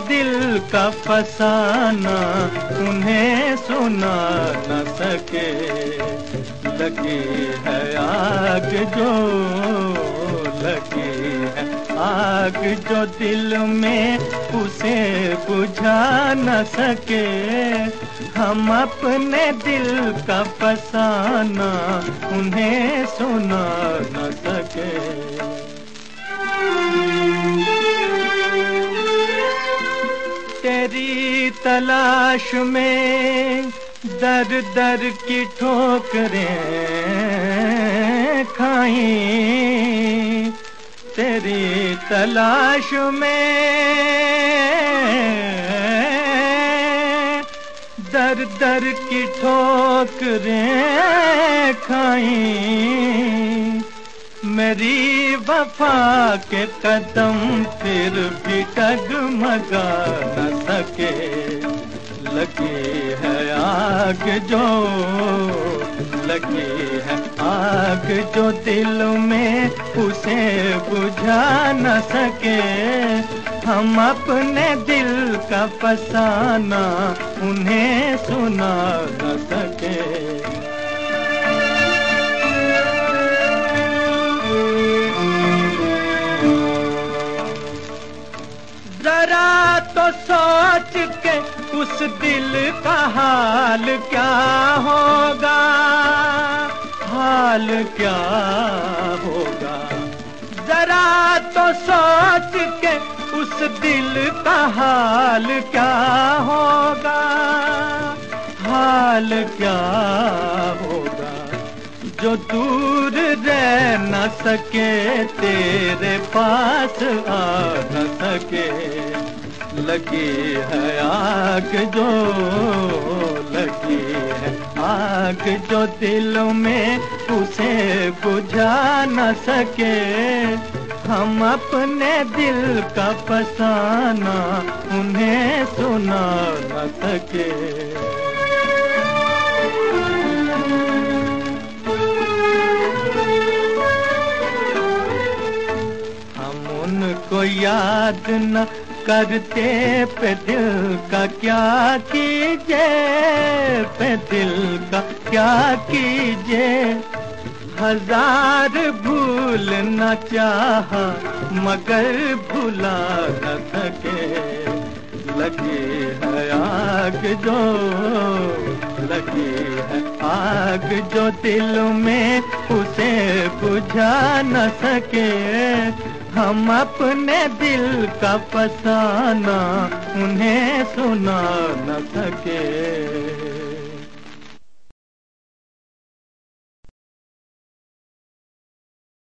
दिल का फसाना उन्हें सुना न सके। लगी है आग जो, लगी है आग जो दिल में उसे बुझा न सके। हम अपने दिल का फसाना उन्हें सुना न सके। तेरी तलाश में दर दर की ठोकरें खाई, तेरी तलाश में दर दर की ठोकरें खाई। मेरी वफा के कदम फिर भी डगमगा न सके। लगी है आग जो, लगी है आग जो दिल में उसे बुझा न सके। हम अपने दिल का फसाना उन्हें सुना न सके। जरा तो सोच के उस दिल का हाल क्या होगा, हाल क्या होगा। जरा तो सोच के उस दिल का हाल क्या होगा, हाल क्या होगा। जो दूर रह न सके, तेरे पास आ न सके। लगी है आग जो, लगी है आग जो दिल में उसे बुझा न सके। हम अपने दिल का फसाना उन्हें सुना न सके। उनको याद न करते पे दिल का क्या कीजिए, पे दिल का क्या कीजिए। हजार भूल न चाहा मगर भुला न सके। लगी है आग जो, लगी है आग जो दिल में उसे बुझा न सके। हम अपने दिल का फसाना उन्हें सुना न सके।